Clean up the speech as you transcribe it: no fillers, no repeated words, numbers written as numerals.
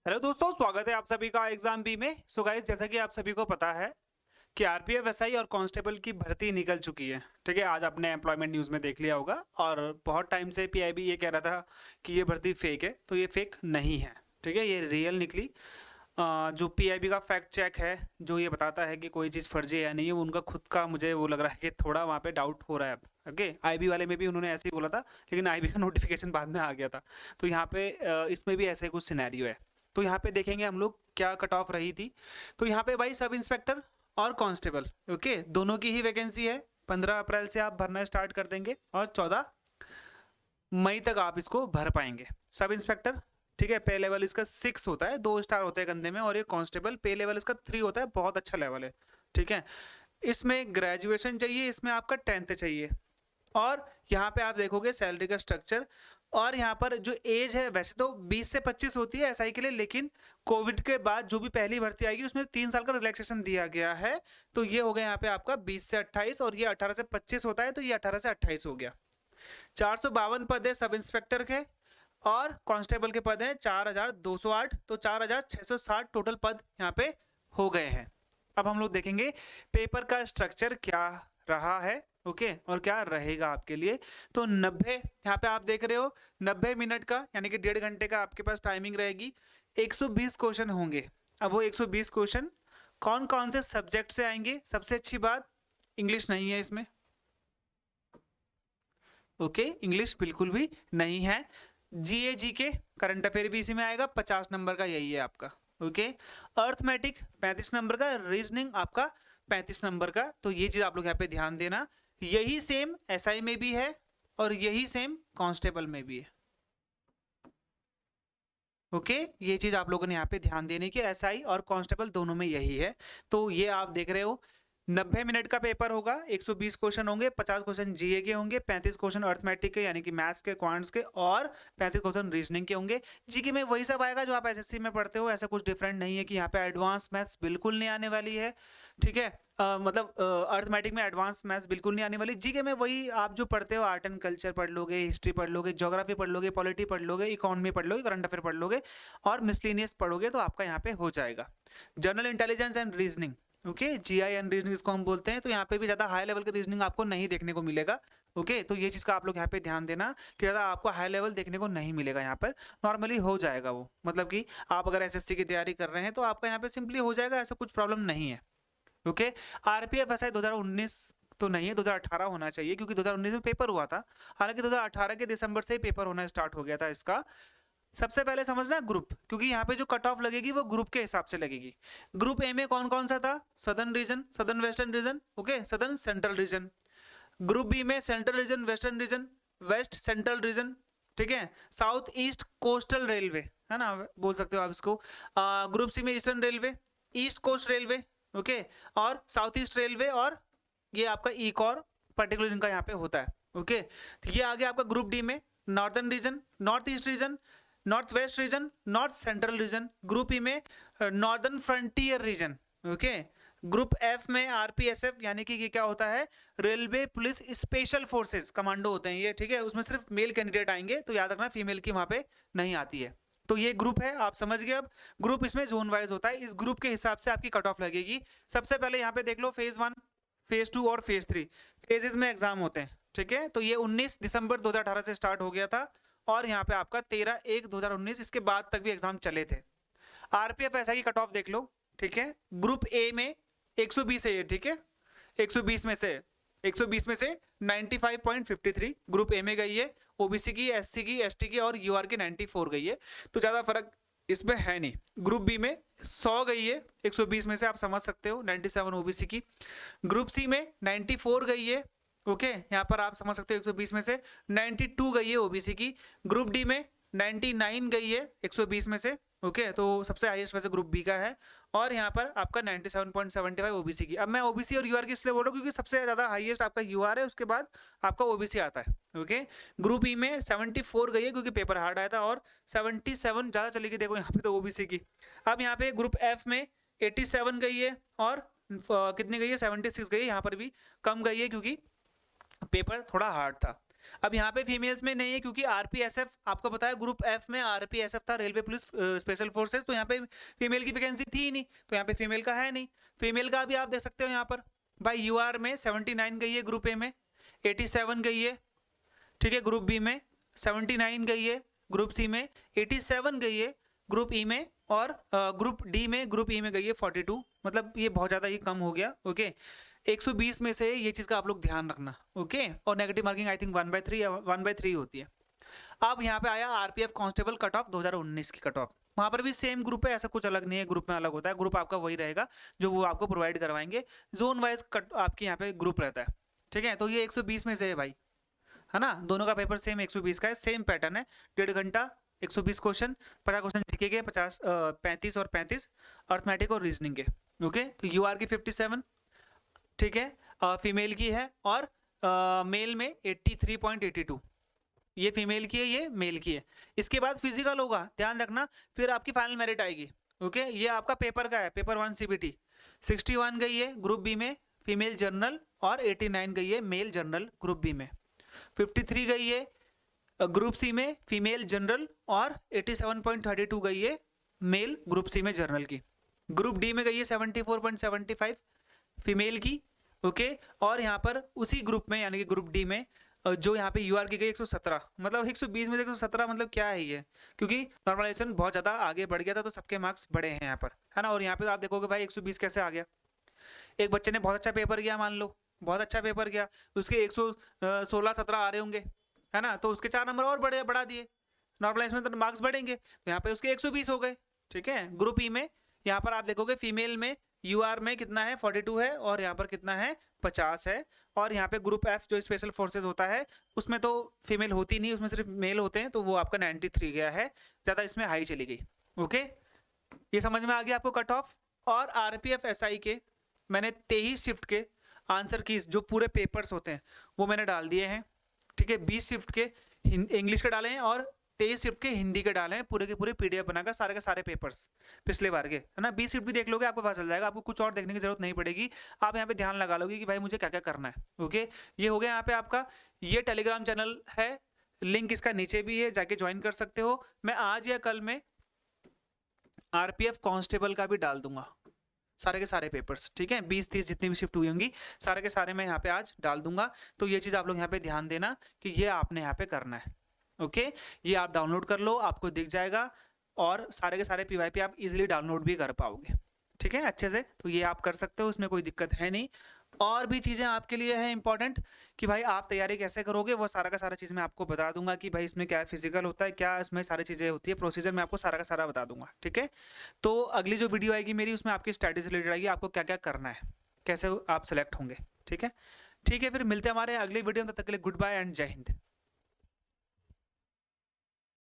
Hello दोस्तों, स्वागत है आप सभी का एग्जाम बी में। सो गाइस, जैसा कि आप सभी को पता है कि आरपीएफ एसआई और कांस्टेबल की भर्ती निकल चुकी है। ठीक है, आज आपने एम्प्लॉयमेंट न्यूज़ में देख लिया होगा। और बहुत टाइम से पीआईबी ये कह रहा था कि ये भर्ती फेक है, तो ये फेक नहीं है। ठीक है, ये रियल निकली। जो पीआईबी का फैक्ट चेक है, जो ये बताता है कि कोई चीज़ फर्जी है या नहीं है, वो उनका खुद का मुझे वो लग रहा है कि थोड़ा वहाँ पे डाउट हो रहा है अब। ओके, आईबी वाले में भी उन्होंने ऐसे ही बोला था, लेकिन आईबी का नोटिफिकेशन बाद में आ गया था। तो यहाँ पे इसमें भी ऐसे कुछ सिनेरियो है। तो यहाँ पे देखेंगे हम लोग क्या कट ऑफ रही थी। तो यहाँ पे भाई सब इंस्पेक्टर और कांस्टेबल, ओके, दोनों की ही वैकेंसी है। 15 अप्रैल से आप भरना स्टार्ट कर देंगे और 14 मई तक आप इसको भर पाएंगे। सब इंस्पेक्टर, ठीक है, पे लेवल इसका 6 होता है, 2 स्टार होते हैं कंधे में। और ये कांस्टेबल पे लेवल इसका 3 होता है, बहुत अच्छा लेवल है। ठीक है, इसमें ग्रेजुएशन चाहिए, इसमें आपका 10th चाहिए। और यहाँ पे आप देखोगे सैलरी का स्ट्रक्चर। और यहाँ पर जो एज है, वैसे तो 20 से 25 होती है एसआई के लिए, लेकिन कोविड के बाद जो भी पहली भर्ती आएगी उसमें 3 साल का रिलैक्सेशन दिया गया है। तो ये हो गया यहाँ पे आपका 20 से 28, और ये 18 से 25 होता है, तो ये 18 से 28 हो गया। 452 पद है सब इंस्पेक्टर के, और कांस्टेबल के पद हैं 4208। तो 4660 टोटल पद यहाँ पे हो गए हैं। अब हम लोग देखेंगे पेपर का स्ट्रक्चर क्या रहा है, ओके, और क्या रहेगा आपके लिए। तो 90, यहाँ पे आप देख रहे हो 90 मिनट का, यानी कि 1.5 घंटे का आपके पास टाइमिंग रहेगी। 120 क्वेश्चन होंगे। अब वो 120 क्वेश्चन कौन कौन से सब्जेक्ट से आएंगे? सबसे अच्छी बात, इंग्लिश नहीं है इसमें। ओके, इंग्लिश बिल्कुल भी नहीं है। जीए जीके करंट अफेयर भी इसी में आएगा, 50 नंबर का यही है आपका। ओके, अर्थमेटिक 35 नंबर का, रीजनिंग आपका 35 नंबर का। तो ये चीज आप लोग यहाँ पे ध्यान देना। यही सेम एसआई में भी है और यही सेम कांस्टेबल में भी है। ओके, ये चीज आप लोगों ने यहाँ पे ध्यान देने की, एसआई और कांस्टेबल दोनों में यही है। तो ये आप देख रहे हो 90 मिनट का पेपर होगा, 120 क्वेश्चन होंगे, 50 क्वेश्चन जीए के होंगे, 35 क्वेश्चन अर्थमेटिक के यानी कि मैथ्स के, क्वांट्स के, और 35 क्वेश्चन रीजनिंग के होंगे। जीके में वही सब आएगा जो आप एसएससी में पढ़ते हो, ऐसा कुछ डिफरेंट नहीं है कि यहाँ पे एडवांस मैथ्स बिल्कुल नहीं आने वाली है। ठीक है, मतलब अर्थमेटिक में एडवांस मैथ्स बिल्कुल नहीं आने वाली। जीके में वही आप जो पढ़ते हो, आर्ट एंड कल्चर पढ़ लोगे, हिस्ट्री पढ़ लोगे, ज्योग्राफी पढ़ लोगे, पॉलिटी पढ़ लोगे, इकोनॉमी पढ़ लोगे, करंट अफेयर पढ़ लोगे, और मिसलिनियस पढ़ोगे, तो आपका यहाँ पे हो जाएगा। General intelligence and reasoning, okay, GI and reasoning इसको हम बोलते हैं। तो यहाँ पे भी ज्यादा हाई लेवल का रीजनिंग आपको नहीं देखने को मिलेगा। ओके, तो ये चीज का आप लोग यहाँ पे ध्यान देना कि ज्यादा आपको हाई लेवल देखने को नहीं मिलेगा। यहाँ पर नॉर्मली हो जाएगा वो, मतलब कि आप अगर एसएससी की तैयारी कर रहे हैं तो आपका यहाँ पे सिंपली हो जाएगा, ऐसा कुछ प्रॉब्लम नहीं है। ओके, आरपीएफ एसआई 2019 तो नहीं है, 2018 होना चाहिए, क्योंकि 2019 में पेपर हुआ था। हालांकि 2018 के दिसंबर से ही पेपर होना स्टार्ट हो गया था इसका। सबसे पहले समझना ग्रुप, क्योंकि यहाँ पे जो कट ऑफ लगेगी वो ग्रुप के हिसाब से लगेगी। ग्रुप ए में कौन कौन सा था? Southern region, southern western region, okay, southern central region. Group B में central region, western region, west central region, ठीक है, साउथ ईस्ट कोस्टल रेलवे, है ना, बोल सकते हो आप इसको। ग्रुप सी में Eastern Railway, East Coast Railway, okay, और साउथ ईस्ट रेलवे, और ये आपका ई कॉर पर्टिकुलर इनका यहाँ पे होता है। ओके, तो ये आ गया आपका ग्रुप डी में northern region, north east region, north west region, north central region. Group E में northern frontier region, okay. Group F में आरपीएसएफ, यानी कि ये क्या होता है? Railway police special forces, commando होते हैं ये, ठीक है। उसमें सिर्फ मेल कैंडिडेट आएंगे, तो याद रखना फीमेल की वहां पे नहीं आती है। तो ये ग्रुप है, आप समझ गए। अब ग्रुप इसमें जोन वाइज होता है, इस ग्रुप के हिसाब से आपकी कट ऑफ लगेगी। सबसे पहले यहाँ पे देख लो फेज 1, फेज 2 और फेज 3 फेजेस में एग्जाम होते हैं, ठीक है। तो ये 19 दिसंबर 2018 से स्टार्ट हो गया था, और यहाँ पे आपका 13/1/2019 इसके बाद तक भी एग्जाम चले थे। आरपीएफ ऐसा की कट ऑफ देख लो, ठीक है। ग्रुप ए में 120 है ये, ठीक है, 120 में से 95.53 ग्रुप ए में गई है। ओबीसी की, एससी की, एसटी की और यूआर की 94 गई है, तो ज्यादा फर्क इसमें है नहीं। ग्रुप बी में 100 गई है 120 में से, आप समझ सकते हो, 97 ओबीसी की। ग्रुप सी में 94 गई है, ओके, यहाँ पर आप समझ सकते हो 120 में से 92 गई है ओबीसी की। ग्रुप डी में 99 गई है 120 में से, ओके, तो सबसे हाईएस्ट वैसे ग्रुप बी का है। और यहाँ पर आपका 97.75 ओबीसी की। अब मैं ओबीसी और यूआर की इसलिए बोल रहा हूँ क्योंकि सबसे ज्यादा हाईएस्ट आपका यूआर है, उसके बाद आपका ओबीसी आता है, ओके। ग्रुप ई में 74 गई है क्योंकि पेपर हार्ड आया था, और 77 ज्यादा चली गई, देखो यहाँ पे तो ओबीसी की। अब यहाँ पे ग्रुप एफ में 87 गई है, और कितनी गई है? 76 गई है, यहाँ पर भी कम गई है क्योंकि पेपर थोड़ा हार्ड था। अब यहाँ पे फीमेल्स में नहीं है क्योंकि आरपीएसएफ आपको पता है ग्रुप एफ में आरपीएसएफ था, रेलवे पुलिस स्पेशल फोर्सेस, तो यहाँ पे फीमेल की वैकेंसी थी ही नहीं, तो यहाँ पे फीमेल का है नहीं। फीमेल का भी आप देख सकते हो यहाँ पर भाई यूआर में 79 गई है, ग्रुप ए में 87 गई है, ठीक है, ग्रुप बी में 79 गई है, ग्रुप सी में 87 गई है, ग्रुप ई में, और ग्रुप डी में, ग्रुप ई में गई है 42, मतलब ये बहुत ज़्यादा ये कम हो गया। ओके 120 में से ये चीज़ का आप लोग ध्यान रखना। ओके और नेगेटिव मार्किंग आई थिंक 1/3 या 1/3 होती है। अब यहाँ पे आया आरपीएफ कांस्टेबल कट ऑफ 2019 की कट ऑफ, वहाँ पर भी सेम ग्रुप है, ऐसा कुछ अलग नहीं है, ग्रुप में अलग होता है, ग्रुप आपका वही रहेगा जो वो आपको प्रोवाइड करवाएंगे, जोन वाइज कट आपके यहाँ पे ग्रुप रहता है, ठीक है। तो ये 120 में से है भाई, है ना, दोनों का पेपर सेम 120 का है, सेम पैटर्न है, 1.5 घंटा 120 क्वेश्चन, 50 क्वेश्चन जीके के, 35 और 35 अर्थमेटिक और रीजनिंग के। ओके तो यूआर की 57, ठीक है, फीमेल की है, और मेल में 83.82, ये फीमेल की है, ये मेल की है। इसके बाद फिजिकल होगा, ध्यान रखना, फिर आपकी फाइनल मेरिट आएगी। ओके ये आपका पेपर का है, पेपर 1 सीबीटी 61 गई है ग्रुप बी में फीमेल जर्नल, और 89 गई है मेल जर्नल ग्रुप बी में, 53 गई है ग्रुप सी में फीमेल जनरल, और 87.32 गई है मेल ग्रुप सी में जर्नल की। ग्रुप डी में गई है 74.75 फीमेल की। ओके और यहाँ पर उसी ग्रुप में यानी कि ग्रुप डी में जो यहाँ पे यूआर की गई 117, मतलब 120 में से 117 मतलब क्या है ये, क्योंकि नॉर्मलाइजेशन बहुत ज़्यादा आगे बढ़ गया था तो सबके मार्क्स बढ़े हैं यहाँ पर, है ना। और यहाँ पे आप देखोगे भाई 120 कैसे आ गया, एक बच्चे ने बहुत अच्छा पेपर किया, मान लो बहुत अच्छा पेपर किया, उसके 116-17 आ रहे होंगे, है ना, तो उसके 4 नंबर और बढ़ा दिए, नॉर्मलाइज में तो मार्क्स बढ़ेंगे, तो यहाँ पे उसके 120 हो गए, ठीक है। ग्रुप ई में यहाँ पर आप देखोगे फीमेल में यूआर में कितना है 42 है, और यहाँ पर कितना है 50 है, और यहाँ पे ग्रुप एफ जो स्पेशल फोर्सेज होता है उसमें तो फीमेल होती नहीं, उसमें सिर्फ मेल होते हैं, तो वो आपका 93 गया है, ज़्यादा इसमें हाई चली गई। ओके ये समझ में आ गया आपको कट ऑफ। और आरपीएफ एसआई के मैंने 23 शिफ्ट के आंसर कीज जो पूरे पेपर्स होते हैं वो मैंने डाल दिए हैं, ठीक है। 20 शिफ्ट के इंग्लिश के डाले हैं, और 23 शिफ्ट के हिंदी के डाले हैं, पूरे के पूरे पीडीएफ बनाकर सारे के सारे पेपर्स पिछले बार के, है ना। 20 शिफ्ट भी देख लोगे आपको पता चल जाएगा, आपको कुछ और देखने की जरूरत नहीं पड़ेगी, आप यहाँ पे ध्यान लगा लोगे कि भाई मुझे क्या क्या करना है। ओके ये हो गया यहाँ पे आपका, ये टेलीग्राम चैनल है, लिंक इसका नीचे भी है, जाके ज्वाइन कर सकते हो। मैं आज या कल में आरपीएफ कांस्टेबल का भी डाल दूंगा, सारे के सारे पेपर्स, ठीक है, 20-30 जितनी भी शिफ्ट हुई होंगी सारे के सारे मैं यहाँ पे आज डाल दूंगा। तो ये चीज़ आप लोग यहाँ पे ध्यान देना कि ये आपने यहाँ पे करना है। ओके ये आप डाउनलोड कर लो, आपको दिख जाएगा, और सारे के सारे पीवाईपी आप इजीली डाउनलोड भी कर पाओगे, ठीक है, अच्छे से। तो ये आप कर सकते हो, उसमें कोई दिक्कत है नहीं। और भी चीज़ें आपके लिए है इंपॉर्टेंट कि भाई आप तैयारी कैसे करोगे, वो सारा का सारा चीज़ मैं आपको बता दूंगा कि भाई इसमें क्या फिजिकल होता है, क्या इसमें सारी चीज़ें होती है, प्रोसीजर मैं आपको सारा का सारा बता दूंगा, ठीक है। तो अगली जो वीडियो आएगी मेरी उसमें आपकी स्टडी से रिलेटेड आएगी, आपको क्या क्या करना है, कैसे आप सेलेक्ट होंगे, ठीक है। ठीक है फिर मिलते हैं हमारे अगले वीडियो में, तब तक के लिए गुड बाय एंड जय हिंद।